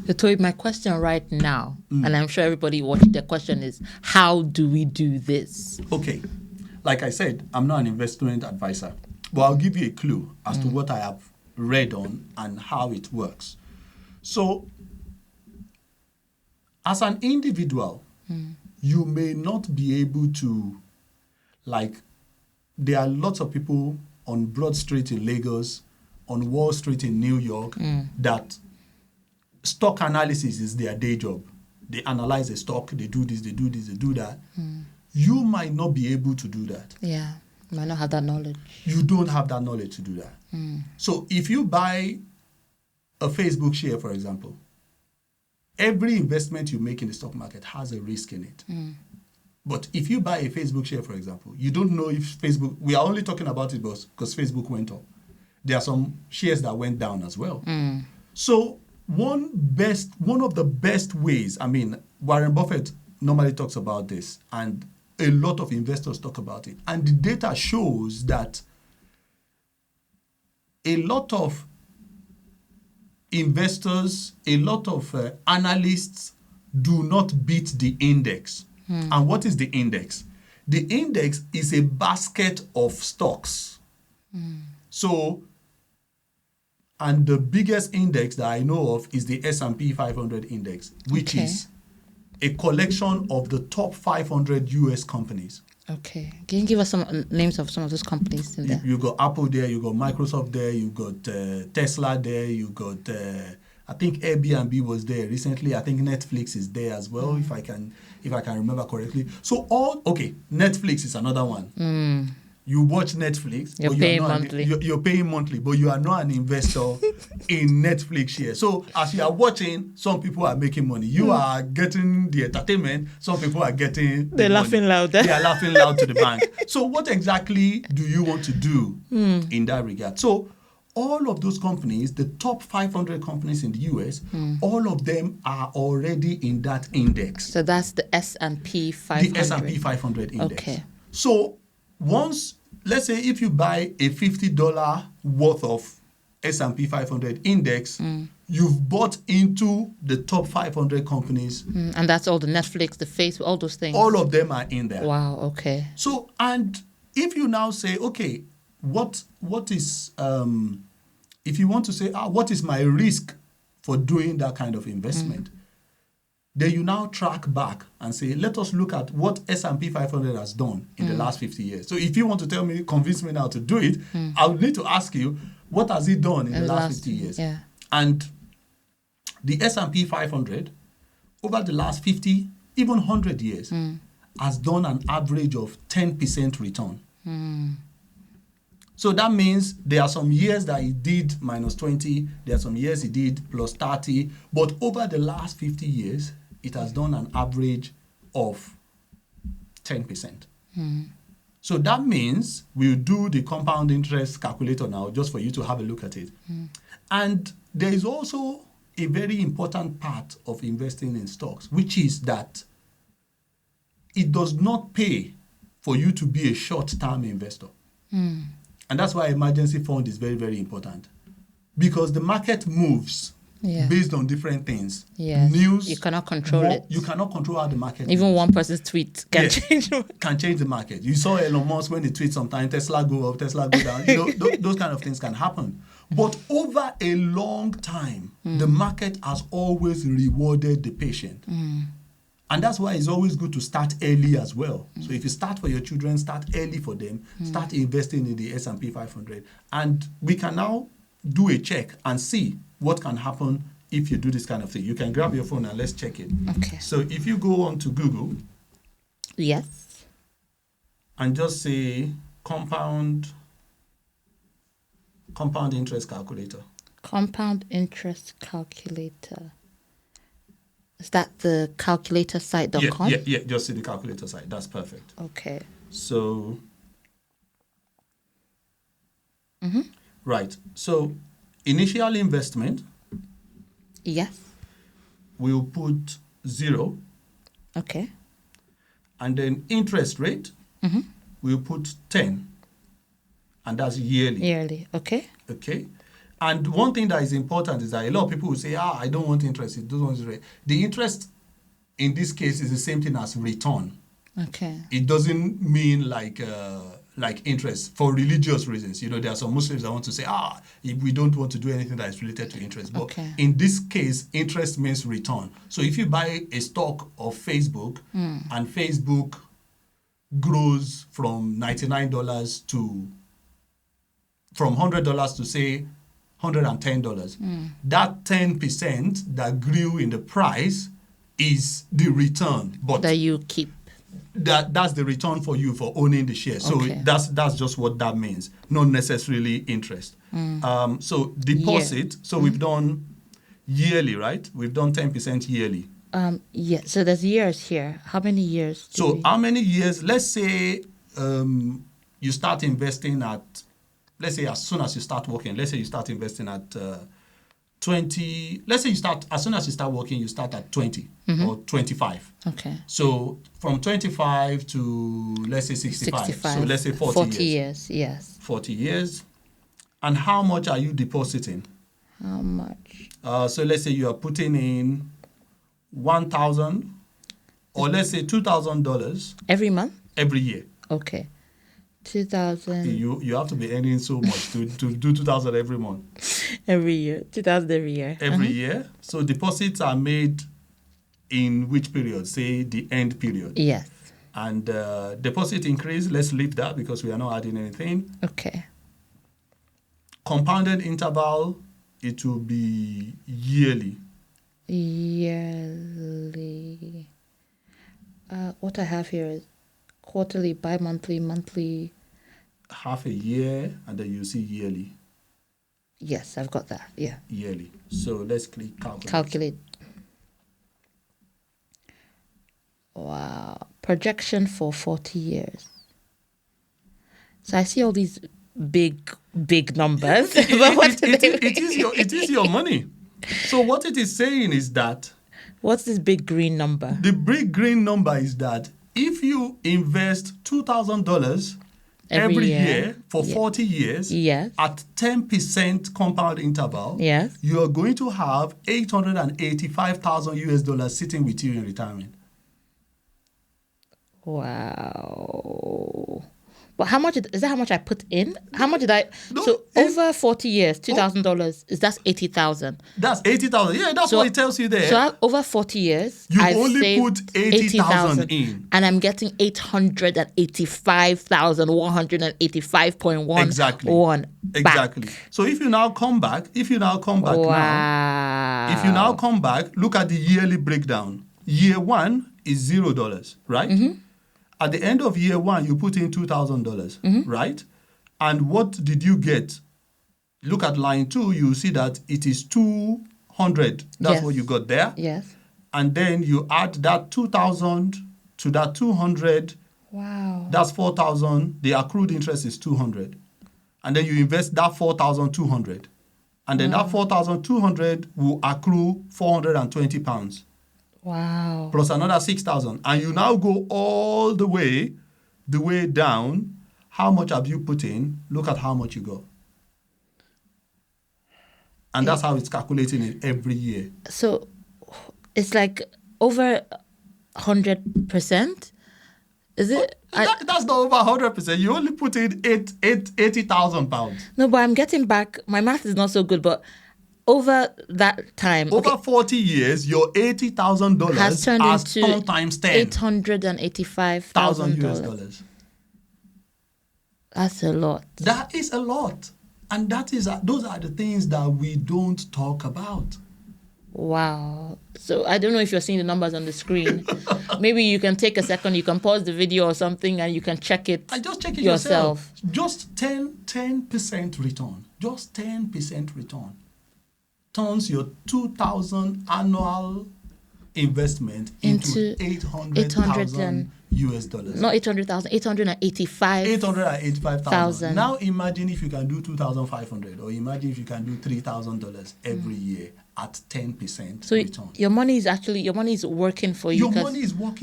So, Toy, my question right now, and I'm sure everybody watching, the question is, how do we do this? Okay. Like I said, I'm not an investment advisor, but I'll give you a clue as to what I have read on and how it works. So, as an individual, you may not be able to, like, there are lots of people on Broad Street in Lagos, on Wall Street in New York, that stock analysis is their day job. They analyze a stock, they do this, they do this, they do that. You might not be able to do that. Yeah, you might not have that knowledge. You don't have that knowledge to do that. So if you buy a Facebook share, for example, every investment you make in the stock market has a risk in it. But if you buy a Facebook share, for example, you don't know if Facebook, we are only talking about it because Facebook went up. There are some shares that went down as well. So one of the best ways, I mean, Warren Buffett normally talks about this, and a lot of investors talk about it. And the data shows that a lot of investors, a lot of analysts do not beat the index. And what is the index? The index is a basket of stocks. So, and the biggest index that I know of is the S&P 500 index, which is a collection of the top 500 US companies. Okay. Can you give us some names of some of those companies in there? You got Apple there, you got Microsoft there, you got Tesla there, you got, I think Airbnb was there recently. I think Netflix is there as well, if I can remember correctly. So Netflix is another one. You watch Netflix. You're paying monthly. You're paying monthly, but you are not an investor in Netflix shares. So as you are watching, some people are making money. You are getting the entertainment. Some people are getting They're laughing loud. They are laughing loud to the bank. So what exactly do you want to do in that regard? So all of those companies, the top 500 companies in the US, all of them are already in that index. So that's the S&P 500. The S&P 500 index. Okay. So once, let's say if you buy a $50 worth of S&P 500 index, you've bought into the top 500 companies. And that's all the Netflix, the Facebook, all those things. All of them are in there. Wow, okay. So, and if you now say, okay, what is, if you want to say, what is my risk for doing that kind of investment? Then you now track back and say, let us look at what S&P 500 has done in the last 50 years. So if you want to convince me now to do it, I would need to ask you, what has it done in the last 50 years? Yeah. And the S&P 500, over the last 50, even 100 years, has done an average of 10% return. So that means there are some years that it did minus 20, there are some years it did plus 30, but over the last 50 years, it has done an average of 10%. So that means we'll do the compound interest calculator now just for you to have a look at it. And there is also a very important part of investing in stocks, which is that it does not pay for you to be a short-term investor. And that's why emergency fund is very, very important. Because the market moves based on different things. Yes. News. You cannot control it. You cannot control how the market Even moves. one person's tweet can change. Can change the market. You saw Elon Musk when he tweets sometimes, Tesla go up, Tesla go down. You know, those kind of things can happen. But over a long time, the market has always rewarded the patient. And that's why it's always good to start early as well. So if you start for your children, start early for them. Start investing in the S&P 500. And we can now do a check and see what can happen if you do this kind of thing. You can grab your phone and let's check it. Okay. So if you go on to Google. Yes. And just say compound interest calculator. Compound interest calculator. Is that the calculatorsite.com? Yeah, just see the calculator site. That's perfect. Okay. So, right. So, initial investment. Yes. We'll put 0. Okay. And then interest rate, we'll put 10. And that's yearly. Yearly. Okay. Okay. And one thing that is important is that a lot of people will say, I don't want interest. It doesn't want interest. The interest in this case is the same thing as return. Okay. It doesn't mean like interest for religious reasons. There are some Muslims that want to say, if we don't want to do anything that is related to interest. But in this case, interest means return. So if you buy a stock of Facebook and Facebook grows from $99 to from $100 to say $110, that 10% that grew in the price is the return. But that you keep. That's the return for you for owning the share. So that's just what that means, not necessarily interest. So deposit. So we've done yearly, right? We've done 10% yearly. Yeah. So there's years here. How many years? So how many years? Let's say you start investing at. Let's say as soon as you start working. Let's say you start investing at 20. Let's say as soon as you start working, you start at 20 or 25. Okay. So from 25 to let's say 65. So let's say 40 years. Yes. 40 years. And how much are you depositing? How much? So let's say you are putting in $1,000 or let's say $2,000 every month? Every year. Okay. 2,000. You have to be earning so much to do 2,000 every month. Every year. 2,000 every year. Every year. So deposits are made in which period? Say the end period. Yes. And deposit increase, let's leave that because we are not adding anything. Okay. Compounded interval, it will be yearly. Yearly. What I have here is quarterly, bi-monthly, monthly. Half a year, and then you see yearly. Yes, I've got that. Yeah. Yearly. So let's click calculate. Calculate. Wow. Projection for 40 years. So I see all these big numbers. It is your money. So what it is saying is that. What's this big green number? The big green number is that if you invest $2,000 every year for 40 years at 10% compound interval, you are going to have $885,000 sitting with you in retirement. Wow. But how much is that? How much I put in? How much did I? No, so over 40 years, $2,000 that's 80,000. That's 80,000. Yeah, that's what it tells you there. So over 40 years, I've only put 80,000 in, and I'm getting 885,185.1. Exactly. So if you now come back, look at the yearly breakdown. Year one is $0, right? Mm-hmm. At the end of year one, you put in $2,000, right? And what did you get? Look at line 2, you see that it is 200. That's what you got there. Yes. And then you add that 2,000 to that 200. Wow. That's 4,000. The accrued interest is 200. And then you invest that 4,200. And then that 4,200 will accrue £420. Wow. Plus another 6,000. And you now go all the way down. How much have you put in? Look at how much you got. And that's how it's calculating it every year. So it's like over 100%? Is it? That's not over 100%. You only put in £80,000. No, but I'm getting back. My math is not so good, but over that time, over 40 years, your $80,000 has turned times 10. $885,000. That's a lot. That is a lot, and those are the things that we don't talk about. Wow. So I don't know if you're seeing the numbers on the screen. Maybe you can take a second. You can pause the video or something, and you can check it. I just check it yourself. Just 10% return. Just 10% return turns your 2,000 annual investment into $800,000 US. Not 800,000, 885,000. Now imagine if you can do 2,500, or imagine if you can do $3,000 every year at 10% return. So your money is working for you. Your money is working.